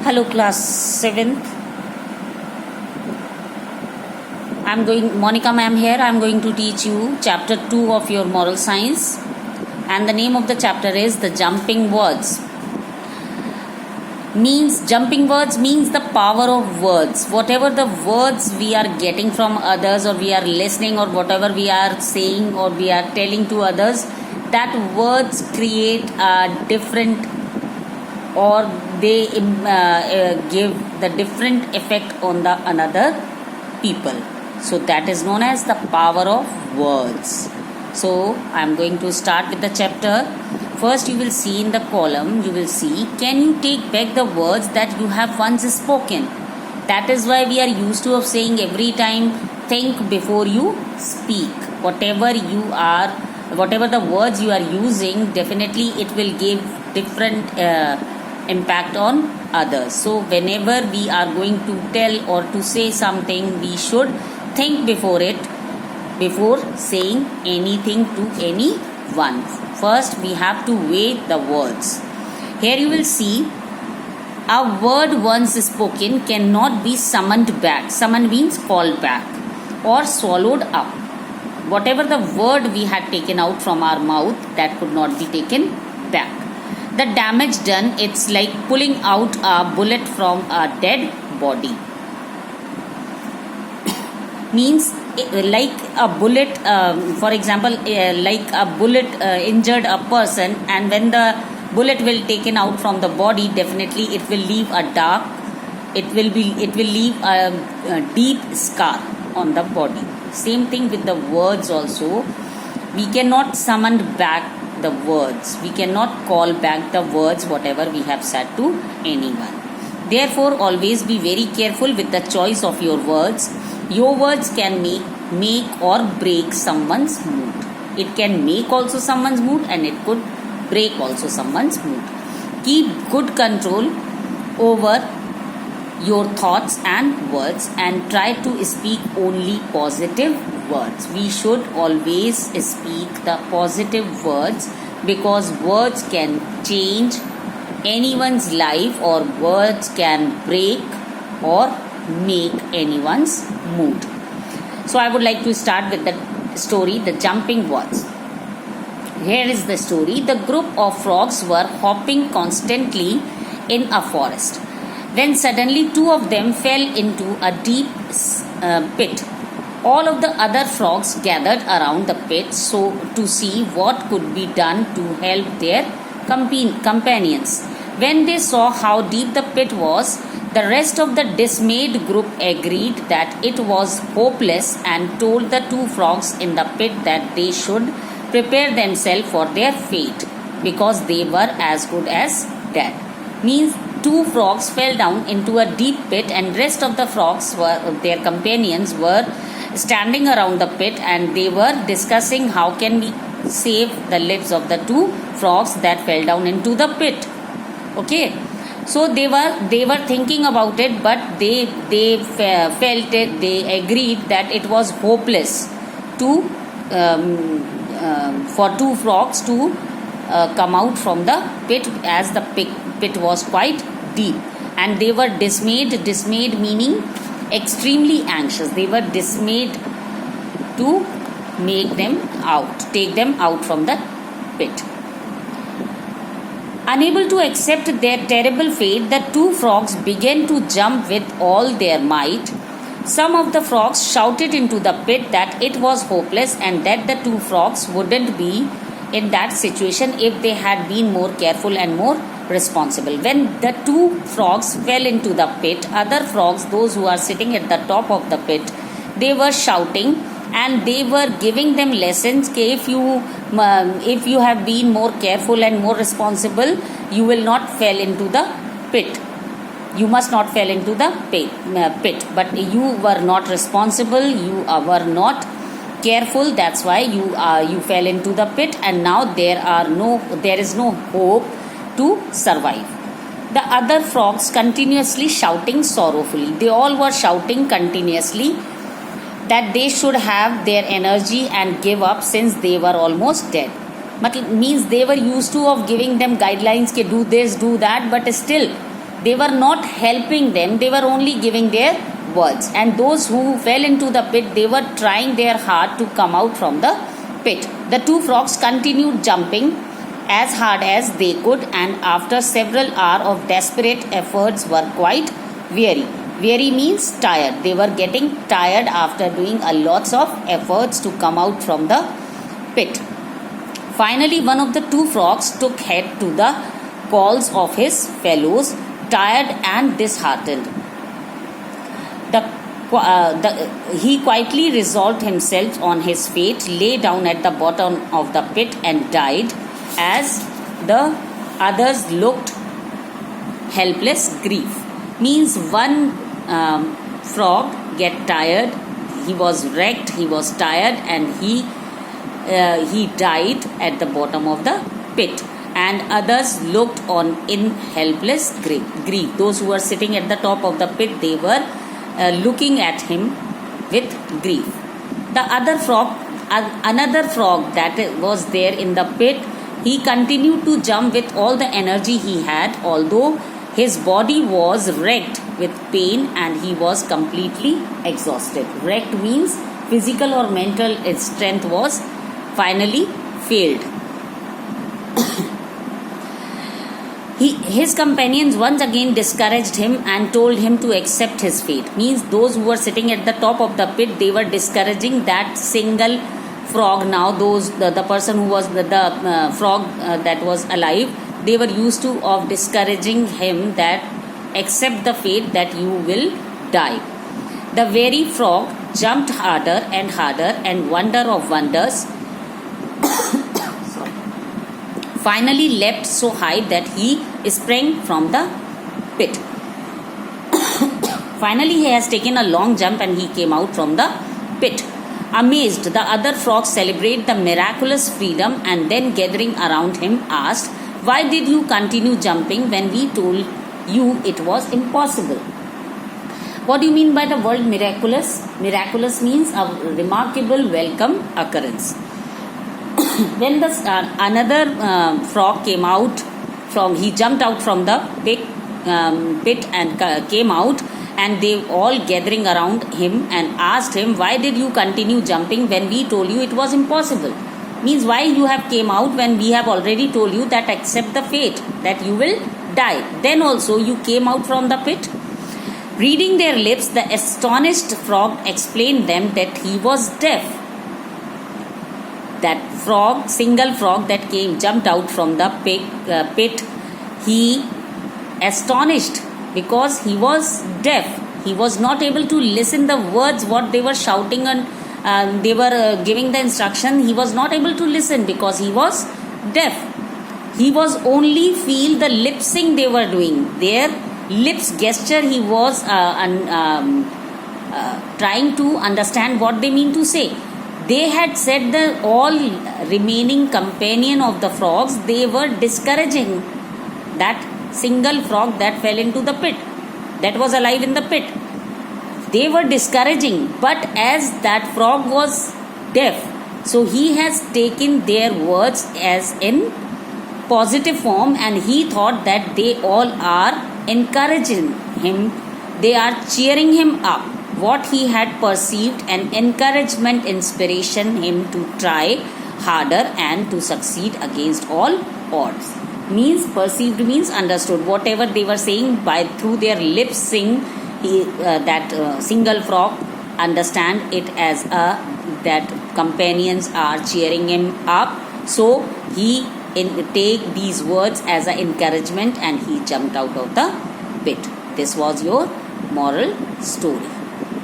Hello class 7th. Monica ma'am here. I'm going to teach you chapter 2 of your moral science, and the name of the chapter is the jumping words. Jumping words means the power of words. Whatever the words we are getting from others, or we are listening, or whatever we are saying or we are telling to others, that words create a different, or they give the different effect on the another people. So that is known as the power of words. So I am going to start with the chapter. First, you will see in the column, you will see, can you take back the words that you have once spoken? That is why we are used to of saying every time, think before you speak. Whatever the words you are using, definitely it will give different impact on others. So whenever we are going to tell or to say something, we should think before saying anything to anyone. First, we have to weigh the words. Here you will see, a word once spoken cannot be summoned back. Summon means called back or swallowed up. Whatever the word we had taken out from our mouth, that could not be taken back. The damage done, it's like pulling out a bullet from a dead body. Means like a bullet, for example, like a bullet injured a person, and when the bullet will taken out from the body, definitely it will leave a deep scar on the body. Same thing with the words also. We cannot summon back the words. We cannot call back the words whatever we have said to anyone. Therefore, always be very careful with the choice of your words. Your words can make or break someone's mood. It can make also someone's mood, and it could break also someone's mood. Keep good control over your thoughts and words, and try to speak only positive words. We should always speak the positive words, because words can change anyone's life, or words can break or make anyone's mood. So I would like to start with the story, the jumping words. Here is the story. The group of frogs were hopping constantly in a forest, when suddenly two of them fell into a deep pit. All of the other frogs gathered around the pit to see what could be done to help their companions. When they saw how deep the pit was, the rest of the dismayed group agreed that it was hopeless, and told the two frogs in the pit that they should prepare themselves for their fate, because they were as good as dead. Means two frogs fell down into a deep pit, and rest of the frogs their companions were standing around the pit, and they were discussing how can we save the lives of the two frogs that fell down into the pit. Okay, so they were thinking about it, but they felt it. They agreed that it was hopeless to for two frogs to come out from the pit, as the pit was quite deep, and they were dismayed. Dismayed meaning extremely anxious. They were dismayed to take them out from the pit. Unable to accept their terrible fate, the two frogs began to jump with all their might. Some of the frogs shouted into the pit that it was hopeless, and that the two frogs wouldn't be in that situation if they had been more careful and more responsible. When the two frogs fell into the pit, other frogs, those who are sitting at the top of the pit, they were shouting, and they were giving them lessons. If you have been more careful and more responsible, you will not fall into the pit. You must not fall into the pit. But you were not responsible. You were not careful. That's why you fell into the pit, and now there is no hope to survive. The other frogs continuously shouting sorrowfully. They all were shouting continuously that they should have their energy and give up, since they were almost dead. But it means they were used to of giving them guidelines, do this, do that, but still They were not helping them, they were only giving their words. And those who fell into the pit, they were trying their hard to come out from the pit. The two frogs continued jumping as hard as they could, and after several hours of desperate efforts were quite weary. Weary means tired. They were getting tired after doing a lots of efforts to come out from the pit. Finally, one of the two frogs took heed to the calls of his fellows, tired and disheartened. He quietly resolved himself on his fate, lay down at the bottom of the pit and died, as the others looked helpless grief. Means one frog get tired, he was wrecked, he was tired, and he died at the bottom of the pit, and others looked on in helpless grief. Those who were sitting at the top of the pit, they were looking at him with grief. The other frog, another frog that was there in the pit, he continued to jump with all the energy he had, although his body was wrecked with pain and he was completely exhausted. Wrecked means physical or mental strength was finally failed. His companions once again discouraged him and told him to accept his fate. Means those who were sitting at the top of the pit, they were discouraging that single frog. Now the person who was the frog that was alive, they were used to of discouraging him that accept the fate that you will die. The very frog jumped harder and wonder of wonders finally leapt so high that he sprang from the pit. Finally, he has taken a long jump and he came out from the pit. Amazed, the other frogs celebrate the miraculous freedom, and then gathering around him asked, "Why did you continue jumping when we told you it was impossible?" What do you mean by the word miraculous? Miraculous means a remarkable welcome occurrence. When the another frog came out he jumped out from the pit and came out, and they all gathering around him and asked him, "Why did you continue jumping when we told you it was impossible?" Means why you have came out when we have already told you that accept the fate that you will die. Then also you came out from the pit. Reading their lips, the astonished frog explained them that he was deaf. That frog, single frog that jumped out from the pit, he astonished because he was deaf. He was not able to listen the words what they were shouting, and they were giving the instruction. He was not able to listen because he was deaf. He was only feel the lip sync they were doing. Their lips gesture, he was trying to understand what they mean to say. They had said the all remaining companion of the frogs, they were discouraging that single frog that fell into the pit, that was alive in the pit. They were discouraging, but as that frog was deaf, so he has taken their words as in positive form, and he thought that they all are encouraging him, they are cheering him up. What he had perceived an encouragement, inspiration him to try harder and to succeed against all odds. Means perceived means understood. Whatever they were saying by through their lips sing, that single frog understand it as that companions are cheering him up. So he take these words as an encouragement and he jumped out of the pit. This was your moral story.